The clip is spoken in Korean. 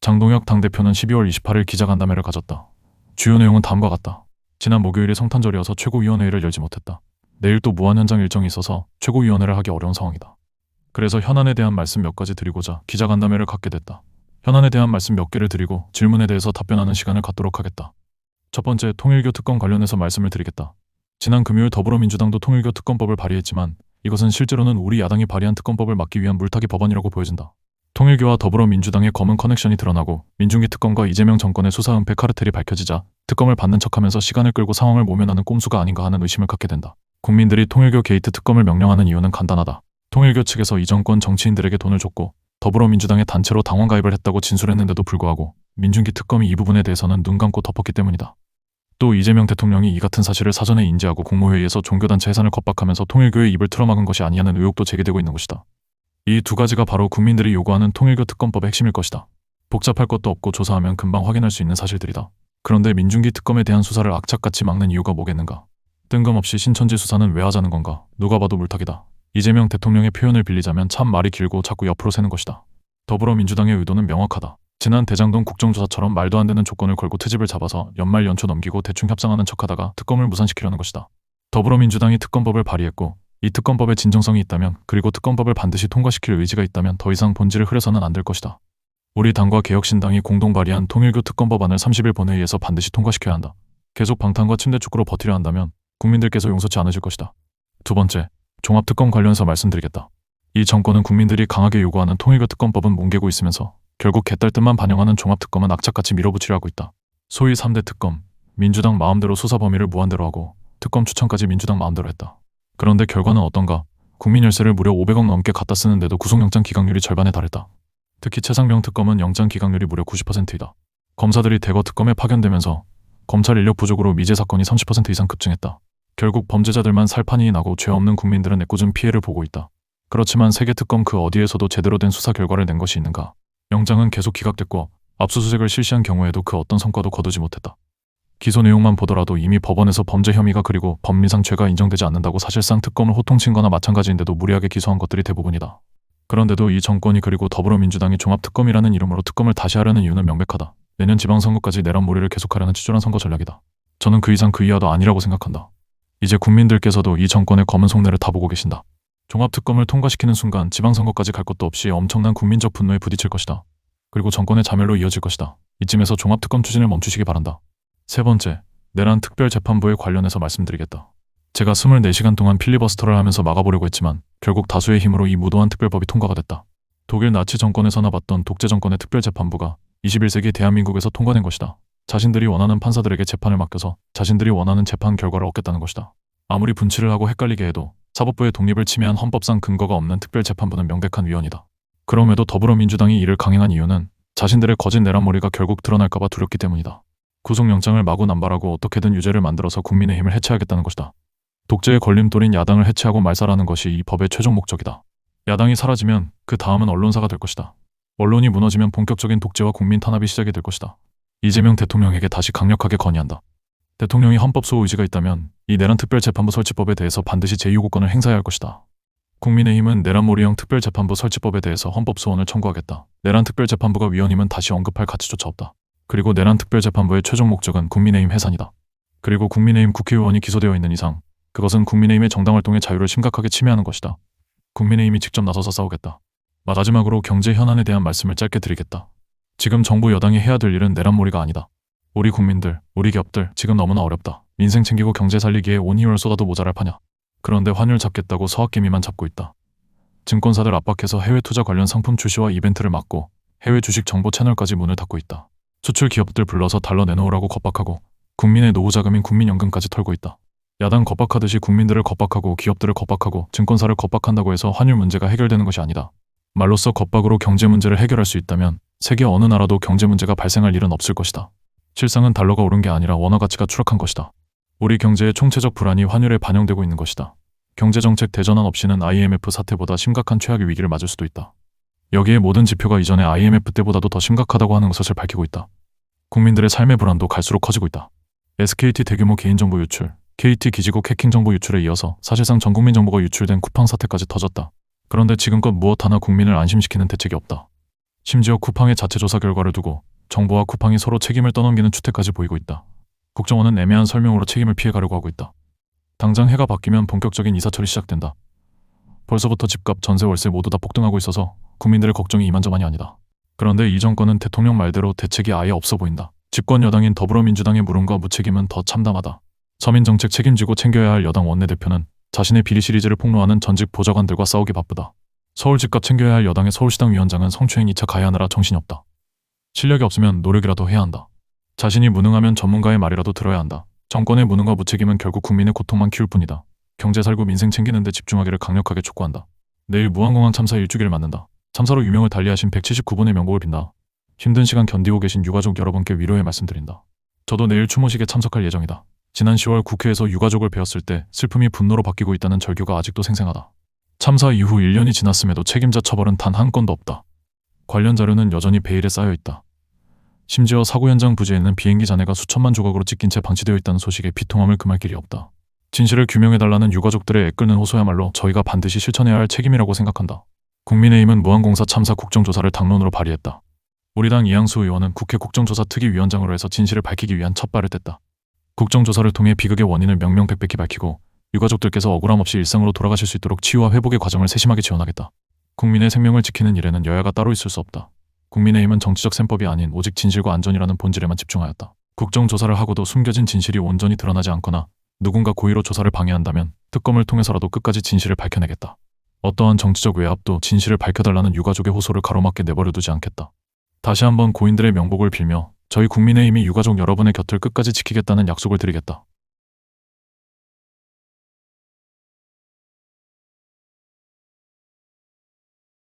장동혁 당대표는 12월 28일 기자간담회를 가졌다. 주요 내용은 다음과 같다. 지난 목요일이 성탄절이어서 최고위원회의를 열지 못했다. 내일 또 무한 현장 일정이 있어서 최고위원회를 하기 어려운 상황이다. 그래서 현안에 대한 말씀 몇 가지 드리고자 기자간담회를 갖게 됐다. 현안에 대한 말씀 몇 개를 드리고 질문에 대해서 답변하는 시간을 갖도록 하겠다. 첫 번째, 통일교 특검 관련해서 말씀을 드리겠다. 지난 금요일 더불어민주당도 통일교 특검법을 발의했지만 이것은 실제로는 우리 야당이 발의한 특검법을 막기 위한 물타기 법안이라고 보여진다. 통일교와 더불어민주당의 검은 커넥션이 드러나고 민중기 특검과 이재명 정권의 수사 은폐 카르텔이 밝혀지자 특검을 받는 척하면서 시간을 끌고 상황을 모면하는 꼼수가 아닌가 하는 의심을 갖게 된다. 국민들이 통일교 게이트 특검을 명령하는 이유는 간단하다. 통일교 측에서 이 정권 정치인들에게 돈을 줬고 더불어민주당의 단체로 당원 가입을 했다고 진술했는데도 불구하고 민중기 특검이 이 부분에 대해서는 눈 감고 덮었기 때문이다. 또 이재명 대통령이 이 같은 사실을 사전에 인지하고 국무회의에서 종교단체 해산을 겁박하면서 통일교의 입을 틀어막은 것이 아니냐는 의혹도 제기되고 있는 것이다. 이 두 가지가 바로 국민들이 요구하는 통일교 특검법의 핵심일 것이다. 복잡할 것도 없고 조사하면 금방 확인할 수 있는 사실들이다. 그런데 민중기 특검에 대한 수사를 악착같이 막는 이유가 뭐겠는가? 뜬금없이 신천지 수사는 왜 하자는 건가? 누가 봐도 물타기다. 이재명 대통령의 표현을 빌리자면 참 말이 길고 자꾸 옆으로 새는 것이다. 더불어민주당의 의도는 명확하다. 지난 대장동 국정조사처럼 말도 안 되는 조건을 걸고 트집을 잡아서 연말 연초 넘기고 대충 협상하는 척하다가 특검을 무산시키려는 것이다. 더불어민주당이 특검법을 발의했고 이 특검법에 진정성이 있다면 그리고 특검법을 반드시 통과시킬 의지가 있다면 더 이상 본질을 흐려서는 안 될 것이다. 우리 당과 개혁신당이 공동 발의한 통일교 특검법안을 30일 본회의에서 반드시 통과시켜야 한다. 계속 방탄과 침대축구로 버티려 한다면 국민들께서 용서치 않으실 것이다. 두 번째, 종합특검 관련해서 말씀드리겠다. 이 정권은 국민들이 강하게 요구하는 통일교 특검법은 뭉개고 있으면서 결국 개딸뜻만 반영하는 종합특검은 악착같이 밀어붙이려 하고 있다. 소위 3대 특검, 민주당 마음대로 수사 범위를 무한대로 하고 특검 추천까지 민주당 마음대로 했다. 그런데 결과는 어떤가? 국민 열세를 무려 500억 넘게 갖다 쓰는데도 구속영장 기각률이 절반에 달했다. 특히 최상병 특검은 영장 기각률이 무려 90%이다. 검사들이 대거 특검에 파견되면서 검찰 인력 부족으로 미제 사건이 30% 이상 급증했다. 결국 범죄자들만 살판이 나고 죄 없는 국민들은 애꿎은 피해를 보고 있다. 그렇지만 세계 특검 그 어디에서도 제대로 된 수사 결과를 낸 것이 있는가? 영장은 계속 기각됐고 압수수색을 실시한 경우에도 그 어떤 성과도 거두지 못했다. 기소 내용만 보더라도 이미 법원에서 범죄 혐의가 그리고 법리상 죄가 인정되지 않는다고 사실상 특검을 호통친 거나 마찬가지인데도 무리하게 기소한 것들이 대부분이다. 그런데도 이 정권이 그리고 더불어민주당이 종합특검이라는 이름으로 특검을 다시 하려는 이유는 명백하다. 내년 지방선거까지 내란몰이를 계속하려는 치졸한 선거 전략이다. 저는 그 이상 그 이하도 아니라고 생각한다. 이제 국민들께서도 이 정권의 검은 속내를 다 보고 계신다. 종합특검을 통과시키는 순간 지방선거까지 갈 것도 없이 엄청난 국민적 분노에 부딪힐 것이다. 그리고 정권의 자멸로 이어질 것이다. 이쯤에서 종합특검 추진을 멈추시기 바란다. 세 번째, 내란 특별재판부에 관련해서 말씀드리겠다. 제가 24시간 동안 필리버스터를 하면서 막아보려고 했지만 결국 다수의 힘으로 이 무도한 특별법이 통과가 됐다. 독일 나치 정권에서나 봤던 독재 정권의 특별재판부가 21세기 대한민국에서 통과된 것이다. 자신들이 원하는 판사들에게 재판을 맡겨서 자신들이 원하는 재판 결과를 얻겠다는 것이다. 아무리 분칠을 하고 헷갈리게 해도 사법부의 독립을 침해한 헌법상 근거가 없는 특별재판부는 명백한 위헌이다. 그럼에도 더불어민주당이 이를 강행한 이유는 자신들의 거짓 내란몰이가 결국 드러날까봐 두렵기 때문이다. 구속영장을 마구 남발하고 어떻게든 유죄를 만들어서 국민의힘을 해체하겠다는 것이다. 독재의 걸림돌인 야당을 해체하고 말살하는 것이 이 법의 최종 목적이다. 야당이 사라지면 그 다음은 언론사가 될 것이다. 언론이 무너지면 본격적인 독재와 국민 탄압이 시작이 될 것이다. 이재명 대통령에게 다시 강력하게 건의한다. 대통령이 헌법소호 의지가 있다면 이 내란특별재판부 설치법에 대해서 반드시 제2요구권을 행사해야 할 것이다. 국민의힘은 내란몰이형 특별재판부 설치법에 대해서 헌법소원을 청구하겠다. 내란특별재판부가 위헌임은 다시 언급할 가치조차 없다. 그리고 내란특별재판부의 최종 목적은 국민의힘 해산이다. 그리고 국민의힘 국회의원이 기소되어 있는 이상 그것은 국민의힘의 정당활동의 자유를 심각하게 침해하는 것이다. 국민의힘이 직접 나서서 싸우겠다. 마지막으로 경제 현안에 대한 말씀을 짧게 드리겠다. 지금 정부 여당이 해야 될 일은 내란몰이가 아니다. 우리 국민들, 우리 기업들 지금 너무나 어렵다. 민생 챙기고 경제 살리기에 온 힘을 쏟아도 모자랄 파냐. 그런데 환율 잡겠다고 서학개미만 잡고 있다. 증권사들 압박해서 해외 투자 관련 상품 출시와 이벤트를 막고 해외 주식 정보 채널까지 문을 닫고 있다. 수출 기업들 불러서 달러 내놓으라고 겁박하고 국민의 노후 자금인 국민연금까지 털고 있다. 야당 겁박하듯이 국민들을 겁박하고 기업들을 겁박하고 증권사를 겁박한다고 해서 환율 문제가 해결되는 것이 아니다. 말로써 겁박으로 경제 문제를 해결할 수 있다면 세계 어느 나라도 경제 문제가 발생할 일은 없을 것이다. 실상은 달러가 오른 게 아니라 원화 가치가 추락한 것이다. 우리 경제의 총체적 불안이 환율에 반영되고 있는 것이다. 경제정책 대전환 없이는 IMF 사태보다 심각한 최악의 위기를 맞을 수도 있다. 여기에 모든 지표가 이전의 IMF 때보다도 더 심각하다고 하는 것을 밝히고 있다. 국민들의 삶의 불안도 갈수록 커지고 있다. SKT 대규모 개인정보 유출, KT 기지국 해킹 정보 유출에 이어서 사실상 전국민 정보가 유출된 쿠팡 사태까지 터졌다. 그런데 지금껏 무엇 하나 국민을 안심시키는 대책이 없다. 심지어 쿠팡의 자체 조사 결과를 두고 정부와 쿠팡이 서로 책임을 떠넘기는 추태까지 보이고 있다. 국정원은 애매한 설명으로 책임을 피해가려고 하고 있다. 당장 해가 바뀌면 본격적인 이사철이 시작된다. 벌써부터 집값, 전세, 월세 모두 다 폭등하고 있어서 국민들의 걱정이 이만저만이 아니다. 그런데 이 정권은 대통령 말대로 대책이 아예 없어 보인다. 집권 여당인 더불어민주당의 무능과 무책임은 더 참담하다. 서민정책 책임지고 챙겨야 할 여당 원내대표는 자신의 비리 시리즈를 폭로하는 전직 보좌관들과 싸우기 바쁘다. 서울 집값 챙겨야 할 여당의 서울시당 위원장은 성추행 2차 가해하느라 정신이 없다. 실력이 없으면 노력이라도 해야 한다. 자신이 무능하면 전문가의 말이라도 들어야 한다. 정권의 무능과 무책임은 결국 국민의 고통만 키울 뿐이다. 경제 살고 민생 챙기는 데 집중하기를 강력하게 촉구한다. 내일 무안공항 참사 일주기를 맞는다. 참사로 유명을 달리하신 179분의 명복을 빈다. 힘든 시간 견디고 계신 유가족 여러분께 위로의 말씀드린다. 저도 내일 추모식에 참석할 예정이다. 지난 10월 국회에서 유가족을 배웠을 때 슬픔이 분노로 바뀌고 있다는 절규가 아직도 생생하다. 참사 이후 1년이 지났음에도 책임자 처벌은 단 한 건도 없다. 관련 자료는 여전히 베일에 쌓여 있다. 심지어 사고 현장 부지에는 비행기 잔해가 수천만 조각으로 찢긴 채 방치되어 있다는 소식에 비통함을 금할 길이 없다. 진실을 규명해달라는 유가족들의 애끓는 호소야말로 저희가 반드시 실천해야 할 책임이라고 생각한다. 국민의힘은 무안공사 참사 국정조사를 당론으로 발의했다. 우리 당 이양수 의원은 국회 국정조사특위위원장으로 해서 진실을 밝히기 위한 첫 발을 뗐다. 국정조사를 통해 비극의 원인을 명명백백히 밝히고 유가족들께서 억울함 없이 일상으로 돌아가실 수 있도록 치유와 회복의 과정을 세심하게 지원하겠다. 국민의 생명을 지키는 일에는 여야가 따로 있을 수 없다. 국민의힘은 정치적 셈법이 아닌 오직 진실과 안전이라는 본질에만 집중하였다. 국정조사를 하고도 숨겨진 진실이 온전히 드러나지 않거나 누군가 고의로 조사를 방해한다면 특검을 통해서라도 끝까지 진실을 밝혀내겠다. 어떠한 정치적 외압도 진실을 밝혀달라는 유가족의 호소를 가로막게 내버려두지 않겠다. 다시 한번 고인들의 명복을 빌며 저희 국민의힘이 유가족 여러분의 곁을 끝까지 지키겠다는 약속을 드리겠다.